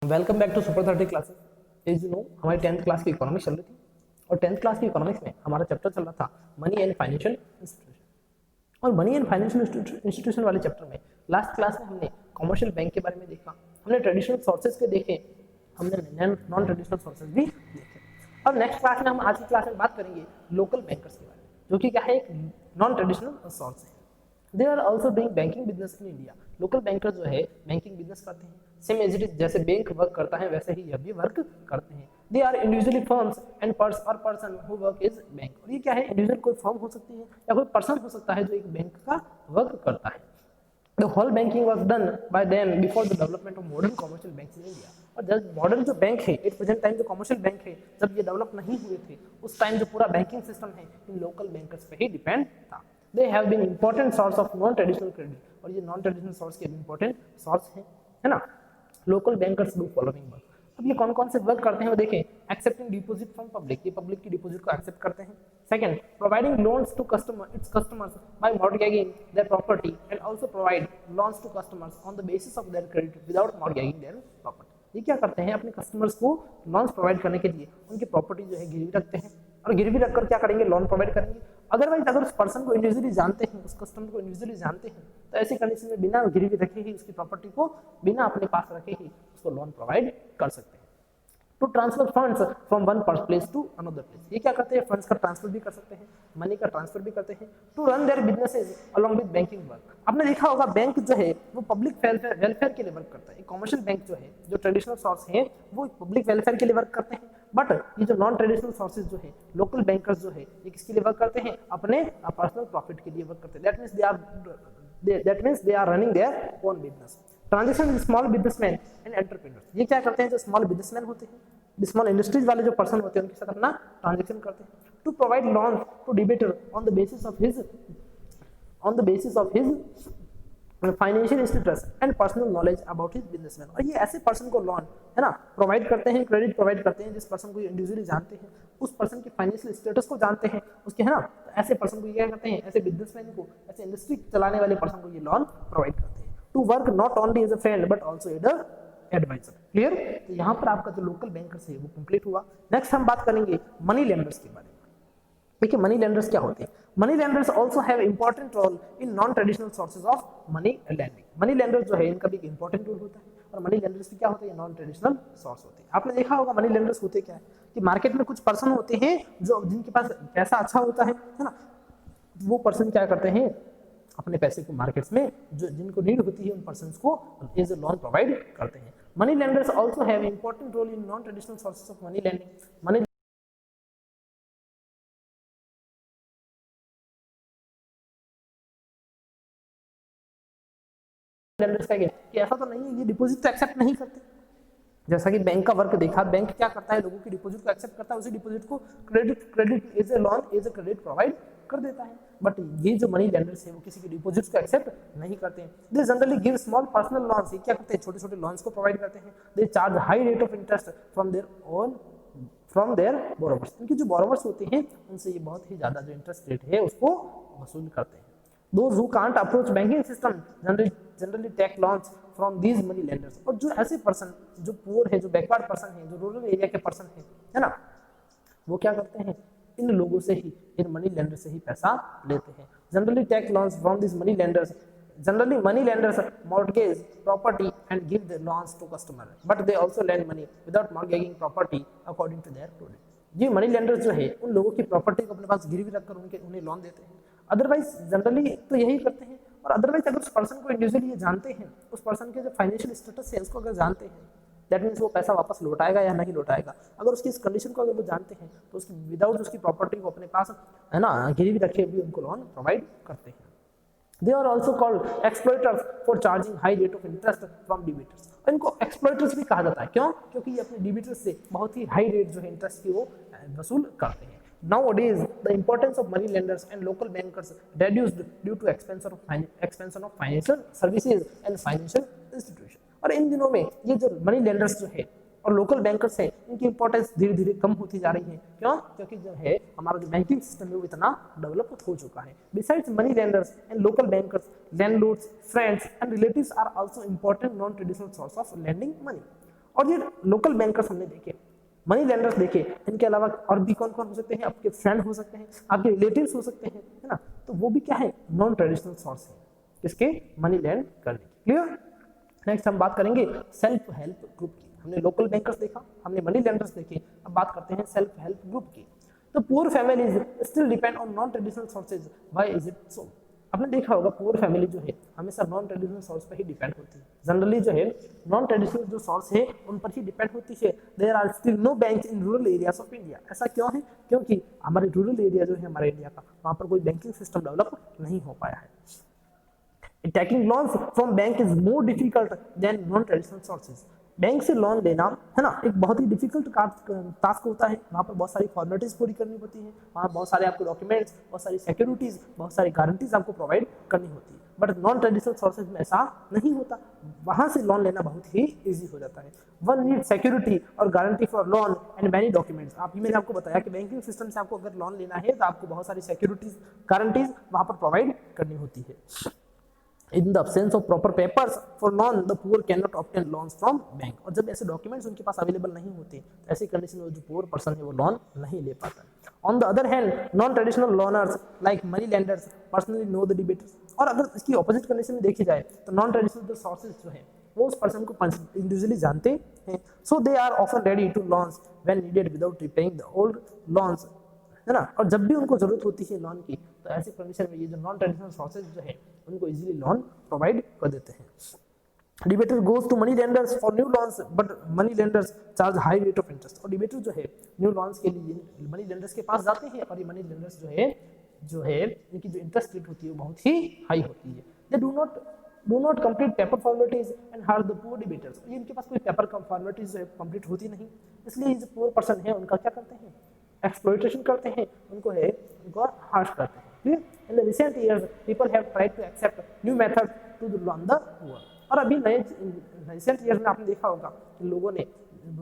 Welcome back to super 30 classes. As you know हमारी 10th class की economics चल रही थी और 10th क्लास की इकोनॉमिक्स में हमारा चैप्टर चल रहा था मनी एंड फाइनेंशियल इंस्टीट्यूशन। और मनी एंड फाइनेंशियल इंस्टीट्यूशन वाले चैप्टर में लास्ट क्लास में हमने कमर्शियल बैंक के बारे में देखा, हमने ट्रेडिशनल सोर्सेज के देखे, हमने नॉन ट्रेडिशनल सोर्सेज भी देखे। और नेक्स्ट क्लास में हम आज की क्लास में बात करेंगे लोकल बैंकर्स के बारे में, जो कि क्या है, एक नॉन ट्रेडिशनल सोर्स है। They are also doing banking business in India. Local banker जो है बैंकिंग बिजनेस करते हैं, सेम एज इट इज जैसे बैंक वर्क करता है वैसे ही यह भी वर्क करते हैं। They are individually firms and person who work is bank. और ये क्या है, इंडिविजुअल कोई फर्म हो सकती है या कोई पर्सन हो सकता है जो एक बैंक का वर्क करता है। The whole banking was done by them before the development of modern commercial banks in India। और जब मॉडर्न जो बैंक है एट प्रेजेंट टाइम, जो कमर्शियल बैंक है, जब ये डेवलप नहीं हुए थे उस टाइम जो पूरा बैंकिंग सिस्टम है इन लोकल बैंकर्स पे ही डिपेंड था। They have been important source of non traditional credit. और ये नॉन ट्रेडिशनल सोर्स के इंपॉर्टेंट सोर्स है ना। Local bankers do following work. अब ये कौन कौन से वर्क करते हैं वो देखें। एक्सेप्टिंग डिपॉजिट फ्रॉम पब्लिक, ये पब्लिक की डिपॉजिट को एक्सेप्ट करते हैं। Second, providing loans to its customers by mortgaging their property and also provide loans to customers on the basis of their credit without mortgaging their property. ये क्या करते हैं, अपने कस्टमर्स को लोन्स प्रोवाइड करने के लिए उनकी प्रॉपर्टी जो है गिरवी रखते हैं और गिरवी रखकर क्या करेंगे, लोन प्रोवाइड करेंगे। अदरवाइज अगर उस पर्सन को इंडिविजुअली जानते हैं, उस कस्टमर को इंडिविजुअली जानते हैं, तो ऐसी कंडीशन में बिना गिरवी रखे ही उसकी प्रॉपर्टी को बिना अपने पास रखे ही उसको लोन प्रोवाइड कर सकते हैं। To transfer funds from one place to another place, ये क्या करते हैं, फंड्स का ट्रांसफर भी कर सकते हैं, मनी का ट्रांसफर भी करते हैं। To run their businesses along with banking work. आपने देखा होगा बैंक जो है वो पब्लिक वेलफेयर के लिए वर्क करता है। कमर्शियल बैंक जो है, जो ट्रेडिशनल सोर्स है, वो पब्लिक वेलफेयर के लिए वर्क करते हैं। बट ये जो नॉन ट्रेडिशनल सोर्सेज जो है, लोकल बैंकर्स जो है, ये किसके लिए वर्क करते हैं, अपने पर्सनल प्रॉफिट के लिए वर्क करते हैं। That means they are running their own business. Transaction with small businessman and entrepreneurs, ये क्या करते हैं, जो स्मॉल बिजनेसमैन होते हैं, स्मॉल इंडस्ट्रीज वाले जो पर्सन होते हैं उनके साथ अपना ट्रांजेक्शन करते हैं। To provide loan to debtor on the basis of his financial status and personal knowledge about his businessman. और ये ऐसे पर्सन को लोन है ना प्रोवाइड करते हैं, क्रेडिट प्रोवाइड करते हैं जिस पर्सन को इंडिविजुअली जानते हैं, उस पर्सन के फाइनेंशियल स्टेटस को जानते हैं उसके, है ना। तो ऐसे पर्सन को ये क्या करते हैं, ऐसे बिजनेसमैन को, ऐसे इंडस्ट्री चलाने वाले पर्सन को ये लोन प्रोवाइड करते हैं। To work not only as a friend but also as a adviser. Clear. तो यहाँ पर आपका जो लोकल बैंकर्स है वो कंप्लीट हुआ। नेक्स्ट हम बात करेंगे मनी लेंडर्स के बारे में। देखिए मनी लेंडर्स क्या होते हैं। Money lenders also have important role in non traditional sources of money lending. Money lenders जो है इनका भी एक इंपॉर्टेंट रोल होता है। और मनी लेंडर्स क्या होते हैं, नॉन ट्रेडिशनल सोर्स होते हैं। आपने देखा होगा मनी लेंडर्स होते क्या है कि मार्केट में कुछ पर्सन होते हैं जो जिनके पास पैसा अच्छा होता है ना, वो पर्सन क्या करते हैं, अपने पैसे को मार्केट्स में जो जिनको नीड होती है उन पर्सन्स को एज ए लोन प्रोवाइड करते हैं। Money lenders also have important role in non traditional sources of money lending. Money lenders का कि ऐसा तो नहीं है ये डिपॉजिट तो एक्सेप्ट नहीं करते। जैसा कि बैंक का वर्क देखा, बैंक क्या करता है, लोगों की डिपॉजिट को एक्सेप्ट करता है, उसी डिपॉजिट को credit as a loan as a credit provide कर देता है। बट ये जो मनी लेंडर्स है वो किसी की डिपॉजिट्स को एक्सेप्ट नहीं करते हैं। They generally give small personal loans, ये क्या करते हैं, छोटे छोटे लोन्स को प्रोवाइड करते हैं। They charge high rate of interest from their borrowers. इनके जो बोरोवर्स होते हैं उनसे ये बहुत ही ज्यादा जो इंटरेस्ट रेट है उसको वसूल करते हैं। Those who can't approach banking system generally take loans from these money lenders। और जो ऐसे पर्सन जो पुअर है, जो बैकवर्ड पर्सन है, जो रूरल एरिया के पर्सन है ना, वो क्या करते हैं, इन लोगों से ही, इन मनी लेंडर से ही पैसा लेते हैं। Generally take loans from this money lenders. Generally, money lenders mortgage property and give the loans to customer, but they also lend money without mortgaging property according to their credit। ये money lenders जो है उन लोगों की property को अपने पास गिरवी रखकर उन्हें लोन देते हैं। अदरवाइज जनरली तो यही करते हैं। और अदरवाइज अगर उस पर्सन को इंडिविजुअली ये जानते हैं, उस पर्सन के जो फाइनेंशियल स्टेटस है उसको अगर जानते हैं, दैट मीन्स वो पैसा वापस लौटाएगा या नहीं लौटाएगा। अगर उसकी इस कंडीशन को अगर वो जानते हैं तो उसकी विदाउट उसकी प्रॉपर्टी को अपने पास है ना गिरवी रखे भी उनको लोन प्रोवाइड करते हैं। They are also called exploiters for charging high rate of interest from debitors। और इनको exploiters भी कहा जाता है, क्यों? क्योंकि ये अपने debitors से बहुत ही हाई रेट जो है इंटरेस्ट की वो वसूल करते हैं। Nowadays, the importance of money lenders and local bankers reduced due to expansion of financial services and financial institutions। और इन दिनों में ये जो मनी लेंडर्स जो है और लोकल बैंकर्स हैं इनकी इंपॉर्टेंस धीरे धीरे कम होती जा रही है। क्यों? क्योंकि जो है हमारा जो बैंकिंग सिस्टम है वो इतना डेवलप हो चुका है। Besides money lenders and local bankers, landlords, friends and relatives are also important non traditional source of lending money. और ये लोकल बैंकर्स हमने देखे, मनी लेंडर्स देखे, इनके अलावा और भी कौन कौन हो सकते हैं, आपके फ्रेंड हो सकते हैं, आपके रिलेटिव्स हो सकते हैं, है ना, तो वो भी क्या है, नॉन ट्रेडिशनल सोर्स है किसके, मनी लैंड करने की। क्लियर। नेक्स्ट हम बात करेंगे सेल्फ हेल्प ग्रुप की। हमने लोकल बैंकर्स देखा, हमने मनी लेंडर्स देखे, अब बात करते हैं सेल्फ हेल्प ग्रुप की। तो poor families still depend on non traditional sources, why is it so. आपने देखा होगा पुअर फैमिली जो है हमेशा नॉन ट्रेडिशनल सोर्स पर ही डिपेंड होती है, जनरली जो है नॉन ट्रेडिशनल जो सोर्स है उन पर ही डिपेंड होती है। There are still no banks in rural areas of India. ऐसा क्यों है, क्योंकि हमारे रूरल एरिया जो है हमारे इंडिया का, वहाँ पर कोई बैंकिंग सिस्टम डेवलप नहीं हो पाया है। Taking loans from bank is more difficult than non-traditional sources. Bank से लोन लेना, है ना, एक बहुत ही डिफिकल्ट टास्क होता है। वहाँ पर बहुत सारी फॉर्मेलिटीज पूरी करनी होती है, वहाँ बहुत सारे आपको डॉक्यूमेंट्स, बहुत सारी सिक्योरिटीज, बहुत सारी गारंटीज आपको प्रोवाइड करनी होती है। बट नॉन ट्रेडिशनल सोर्सेज में ऐसा नहीं होता, वहाँ से लोन लेना बहुत ही ईजी हो जाता है। वन नीड सिक्योरिटी और guarantee for loan and many documents. मैंने आपको बताया कि बैंकिंग सिस्टम से आपको अगर लोन लेना है तो आपको बहुत सारी सिक्योरिटीज, गारंटीज वहाँ पर प्रोवाइड करनी होती है। In the absence of proper papers for loan, the poor cannot obtain loans from bank. और जब ऐसे डॉक्यूमेंट्स उनके पास अवेलेबल नहीं होते तो ऐसी कंडीशन में जो पुअर पर्सन है वो लोन नहीं ले पाता। On the other hand non traditional loners like money lenders personally know the debtors. और अगर इसकी ऑपोजिट कंडीशन में देखी जाए तो नॉन ट्रेडिशनल जो सोर्सेज जो है वो उस पर्सन को इंडिविजुअली जानते हैं, so they are often ready to loans when needed without repaying the old loans, है ना। और जब भी उनको जरूरत होती है लोन की तो ऐसी कंडीशन में ये जो नॉन ट्रेडिशनल सोर्सेज जो है उनको इजीली लोन प्रोवाइड कर देते हैं। Debtor goes to money lenders for new loans but money lenders charge high rate of interest. और डिबेटर जो है न्यू लोन्स के लिए मनी लेंडर्स के पास जाते हैं और ये मनी लेंडर्स जो है इनकी जो इंटरेस्ट रेट होती है वो बहुत ही हाई होती है। They do not complete paper formalities and हार द पुअर डिबेटर्स। ये इनके पास कोई पेपर फॉर्मेलिटीज कंप्लीट होती नहीं, इसलिए जो पुअर पर्सन है उनका क्या करते हैं, एक्सप्लॉइटेशन करते हैं, उनको हार्श करते हैं। Clear. In the recent years people have tried to accept new method to loan the poor. और अभी नए रिसेंट ईयर्स में आपने देखा होगा कि लोगों ने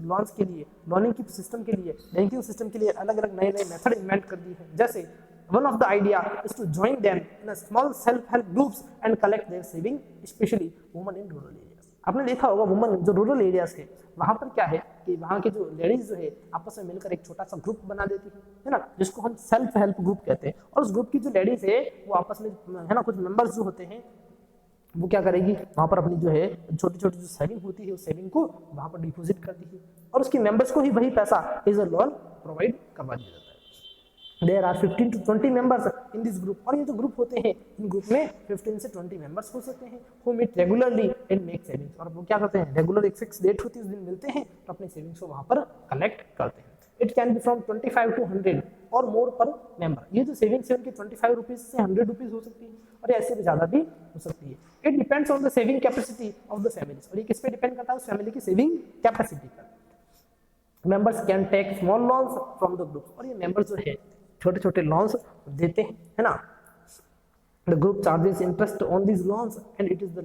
लोन्स के लिए, लोनिंग की सिस्टम के लिए, बैंकिंग सिस्टम के लिए अलग अलग नए मेथड इन्वेंट कर दी है। जैसे one of the idea is to join them in a small self-help groups and collect their saving, especially women in rural areas। आपने देखा होगा वुमन जो रूरल एरियाज है वहाँ पर क्या है कि वहाँ के जो लेडीज जो है आपस में मिलकर एक छोटा सा ग्रुप बना देती है ना, जिसको हम सेल्फ हेल्प ग्रुप कहते हैं। और उस ग्रुप की जो लेडीज है वो आपस में, है ना, कुछ मेंबर्स जो होते हैं वो क्या करेगी, वहाँ पर अपनी जो है छोटी छोटी जो सेविंग होती है उस सेविंग को वहाँ पर डिपॉजिट कर दी है और उसकी मेंबर्स को ही वही पैसा एज अ लोन प्रोवाइड करवा दिया जाता है। There are 15 to 20 members in this group। और ये जो ग्रुप होते हैं इन ग्रुप में 15 से 20 मेंबर्स हो सकते हैं who meet regularly and make savings। और वो क्या करते हैं, रेगुलर एक फिक्स डेट होती है उस दिन मिलते हैं तो अपनी सेविंग्स को वहाँ पर कलेक्ट करते हैं। It can be from 25 to 100 और मोर पर मेंबर। ये जो सेविंग्स है उनकी 25 रुपीज से 100 रुपीज हो सकती है और ऐसे भी ज़्यादा भी हो सकती है। It depends on the saving capacity of the family. और ये किस पे डिपेंड करता है, उस फैमिली की सेविंग कैपेसिटी पर। Members can take small loans from the group. और ये मेंबर्स जो है छोटे छोटे लोन्स देते हैं, है ना। The group charges interest on these loans and it is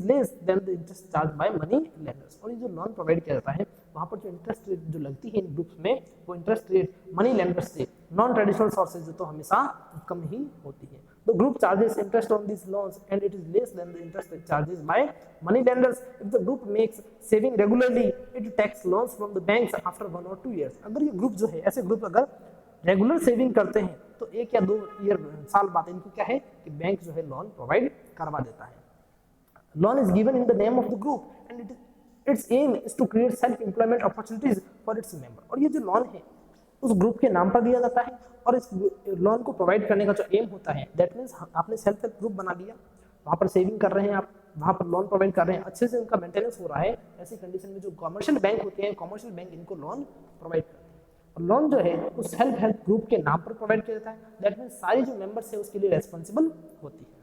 less than the interest charged by money lenders। और ये जो लोन प्रोवाइड किया जाता है वहाँ पर जो इंटरेस्ट रेट जो लगती है इन ग्रुप्स में वो इंटरेस्ट रेट मनी लेंडर्स से नॉन ट्रेडिशनल सोर्सेज तो हमेशा कम ही होती है। The group charges interest on these loans and it is less than the interest charges by money lenders। If the group makes saving regularly, it takes loans from the banks after 1 or 2 years। अगर ये group जो है, ऐसे group अगर regular saving करते हैं तो 1 या 2 साल बाद इनको क्या है कि बैंक जो है लोन प्रोवाइड करवा देता है। Loan is given in the name of the group and its aim is to create self employment opportunities for its member. और ये जो लोन है उस ग्रुप के नाम पर दिया जाता है और इस लोन को प्रोवाइड करने का जो एम होता है दैट मीन्स आपने सेल्फ हेल्प ग्रुप बना दिया, वहाँ पर सेविंग कर रहे हैं आप, वहाँ पर लोन प्रोवाइड कर रहे हैं, अच्छे से उनका मेंटेनेंस हो रहा है। ऐसी कंडीशन में जो कमर्शियल बैंक होते हैं, कमर्शियल बैंक इनको लोन प्रोवाइड करते हैं और लोन जो है उस सेल्फ हेल्प ग्रुप के नाम पर प्रोवाइड किया जाता है। दैट मीन्स सारी जो मेंबर्स है उसके लिए रेस्पॉन्सिबल होती है।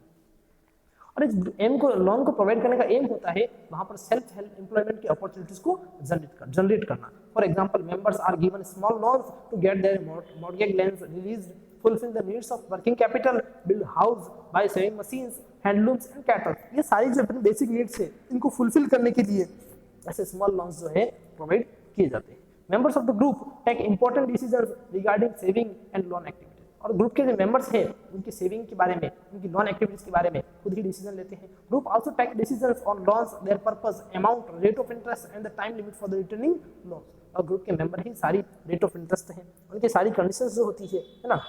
और इस एम को, लोन को प्रोवाइड करने का एम होता है वहाँ पर सेल्फ हेल्प एम्प्लॉयमेंट की अपॉर्चुनिटीज को जनरेट करना। For example members are given small loans to get their mortgage loans released, fulfil the needs of working capital, build house, buy sewing machines, handlooms and cattle. ये सारी जो अपनी basic needs है इनको fulfil करने के लिए ऐसे स्मॉल लोन्स जो है प्रोवाइड किए जाते हैं। Members of the group take important decisions regarding saving and loan activity। और ग्रुप के जो मेंबर्स हैं उनकी सेविंग के बारे में, उनकी लोन एक्टिविटीज के बारे में खुद ही डिसीजन लेते हैं। Group also take decisions on loans, their purpose, amount, rate of interest and the time limit for the returning loan. और ग्रुप के मेंबर ही सारी रेट ऑफ इंटरेस्ट हैं, उनकी सारी कंडीशंस जो होती है ना,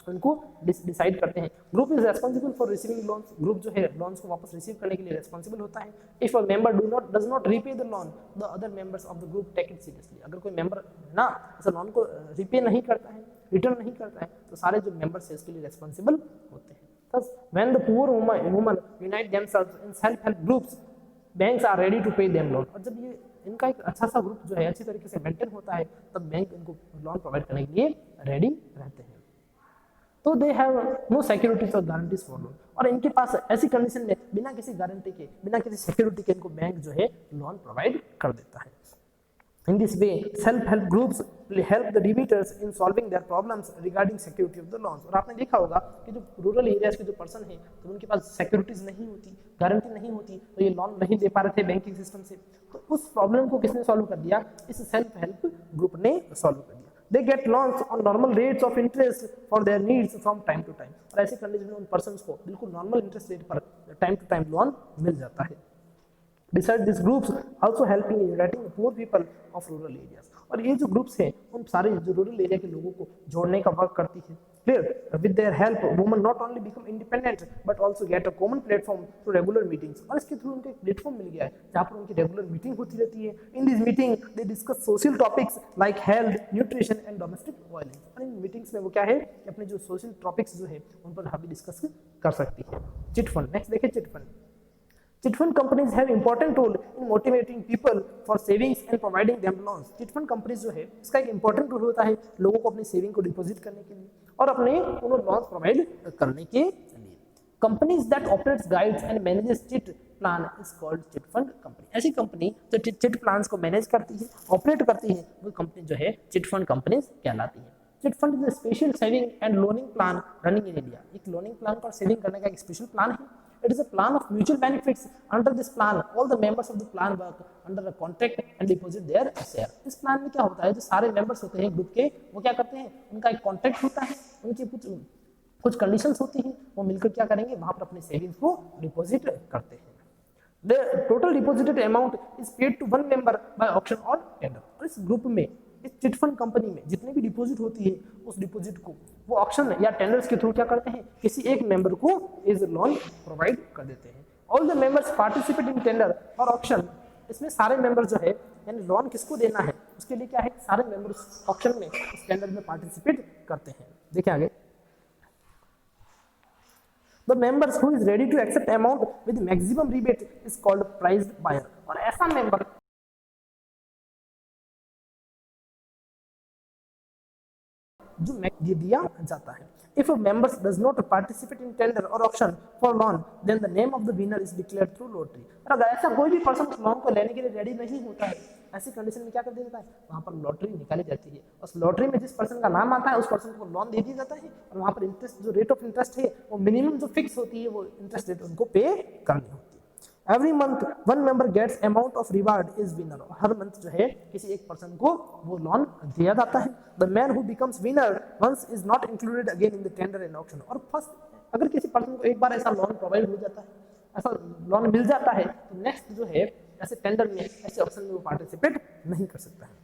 उनको डिसाइड करते हैं। Group is responsible for receiving loans, group जो है लोन्स को वापस रिसीव करने के लिए रेस्पॉन्सिबल होता है। If a member does not repay the loan, the other members of the group take it seriously. अगर कोई मेंबर ना ऐसा लोन को रीपे नहीं करता है, रिटर्न नहीं करता है, तो सारे जो मेंबर्स है इसके लिए रेस्पॉन्सिबल होते हैं। Thus, when the poor woman unite themselves in self-help groups, banks are ready to pay them loan। और जब ये इनका एक अच्छा सा ग्रुप जो है अच्छी तरीके से मेंटेन होता है, तब बैंक इनको लोन प्रोवाइड करने के लिए रेडी रहते हैं। तो दे हैव नो सिक्योरिटीज और गारंटीज फॉर लोन, और इनके पास ऐसी कंडीशन में बिना किसी गारंटी के, बिना किसी सिक्योरिटी के इनको बैंक जो है लोन प्रोवाइड कर देता है। In this way, self-help groups help the debtors in solving their problems regarding security of the loans। और आपने देखा होगा कि जो रूरल एरियाज के जो पर्सन है, तो उनके पास सिक्योरिटीज नहीं होती, गारंटी नहीं होती, तो ये लोन नहीं दे पा रहे थे बैंकिंग सिस्टम से, तो उस प्रॉब्लम को किसने सॉल्व कर दिया? इस सेल्फ हेल्प ग्रुप ने सॉल्व कर दिया। They get loans on normal rates of interest for their needs from time to time। और ऐसी कंडीशन में उन पर्सन्स को बिल्कुल नॉर्मल इंटरेस्ट रेट पर टाइम टू टाइम लोन मिल जाता है। Besides these groups also helping in uniting the poor people of rural areas। और ये जो ग्रुप्स हैं उन सारे जो रूरल एरिया के लोगों को जोड़ने का वर्क करती है। Clear? With their help, women not only become independent but also get a common platform through regular meetings। और इसके थ्रू उनको एक प्लेटफॉर्म मिल गया है जहाँ पर उनकी रेगुलर मीटिंग होती रहती है। In this meeting they discuss social topics like health, nutrition and domestic violence। और इन मीटिंग्स में वो क्या है कि अपने जो सोशल टॉपिक्स जो है उन पर हम डिस्कस कर सकती है। चिट फंड, नेक्स्ट देखिए chit fund. Chit fund companies have important role in motivating people for savings and providing them loans। Chit fund companies जो है इसका एक इंपॉर्टेंट रोल होता है लोगों को अपनी सेविंग को डिपॉजिट करने के लिए और अपने उन्हें लोन्स प्रोवाइड करने के लिए। Companies that operates, guides and manages chit plan is called chit fund company. ऐसी कंपनी जो चिट प्लान्स को मैनेज करती है, ऑपरेट करती है, वो कंपनी जो है चिट फंड कंपनीज कहलाती है। Chit fund is a special saving and loaning plan running in India. एक लोनिंग प्लान और सेविंग करने का एक स्पेशल प्लान है। It is a plan of mutual benefits। Under this plan, all the members of the plan work under a contract and deposit their share। इस plan में क्या होता है, जो सारे मेंबर्स होते हैं ग्रुप के, वो क्या करते हैं, उनका एक कॉन्ट्रैक्ट होता है, उनकी कुछ कंडीशंस होती हैं, वो मिलकर क्या करेंगे, वहां पर अपने सेविंग्स को डिपॉजिट करते हैं। The total deposited amount is paid to one member by auction or tender। और इस ग्रुप में, इस चिट फंड कंपनी में जितने भी डिपॉजिट होती है, उस डिपॉजिट को वो ऑक्शन या टेंडर्स के थ्रू क्या करते हैं, किसी एक मेंबर को एज ए लोन प्रोवाइड कर देते हैं। All the members participate in tender और ऑक्शन। इसमें सारे मेंबर जो है, यानी लोन किसको देना है उसके लिए क्या है, सारे मेंबर्स ऑक्शन में, उस टेंडर में पार्टिसिपेट करते हैं। देखिए आगे, The members who is ready to accept amount with maximum rebate is called priced buyer। और ऐसा मेंबर जो दिया जाता है। If a member does not participate in tender or auction for loan, then the name of the winner is declared through lottery। और अगर ऐसा कोई भी पर्सन उस लोन को लेने के लिए रेडी नहीं होता है, ऐसी कंडीशन में क्या कर दिया जाता है, वहाँ पर लॉटरी निकाली जाती है। उस लॉटरी में जिस पर्सन का नाम आता है उस पर्सन को लोन दे दिया जाता है, और वहाँ पर इंटरेस्ट, जो रेट ऑफ इंटरेस्ट है वो मिनिमम जो फिक्स होती है, वो इंटरेस्ट रेट उनको पे करनी होती है। Every month one member gets amount of reward is winner। Her month जो है किसी एक पर्सन को वो लोन दिया जाता है। The man who becomes winner once is not included again in the tender and auction। और फर्स्ट, अगर किसी पर्सन को एक बार ऐसा लोन प्रोवाइड हो जाता है, ऐसा लोन मिल जाता है, तो नेक्स्ट जो है ऐसे टेंडर में, ऐसे ऑप्शन में वो पार्टिसिपेट नहीं कर सकता है।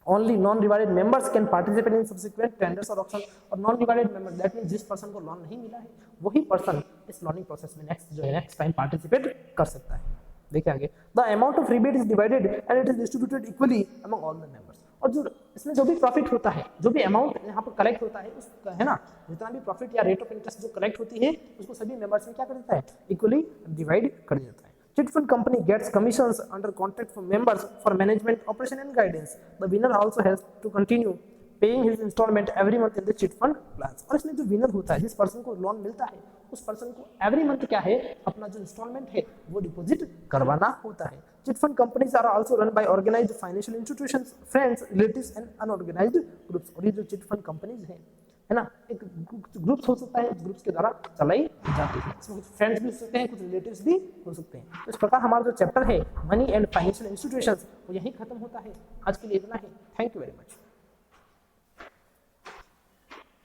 Only non-rewarded members can participate in subsequent tenders or auction। और non-rewarded member, that means जिस पर्सन को लोन नहीं मिला है, वही पर्सन इस लोनिंग प्रोसेस में नेक्स्ट टाइम पार्टिसिपेट कर सकता है। देखिए आगे, the amount of rebate is divided and it is distributed equally among all the members। और जो इसमें जो भी प्रॉफिट होता है, जो भी अमाउंट यहाँ पर कलेक्ट होता है, उसका है ना, जितना भी प्रॉफिट या रेट ऑफ इंटरेस्ट जो कलेक्ट होती है, उसको सभी मेंबर्स में क्या कर देता है, इक्वली डिवाइड कर देता है। Chit fund company gets commissions under contract from members for management, operation and guidance। The winner also has to continue paying his installment every month in the chit fund plans। और इसमें जो winner होता है, जिस person को loan मिलता है, उस पर्सन को एवरी मंथ क्या है, अपना जो इंस्टॉलमेंट है वो डिपॉजिट करवाना होता है। Chit fund companies are also run by organised financial institutions, friends, relatives and unorganised groups. और ये जो चिट फंड कंपनीज हैं, है ना, एक ग्रुप्स हो सकता है, ग्रुप्स के द्वारा चलाई जाती है। इसमें कुछ फ्रेंड्स भी हो सकते हैं, कुछ रिलेटिव्स भी हो सकते हैं। तो इस प्रकार हमारा जो चैप्टर है मनी एंड फाइनेंशियल इंस्टीट्यूशंस, वो यहीं खत्म होता है। आज के लिए इतना ही। Thank you very much.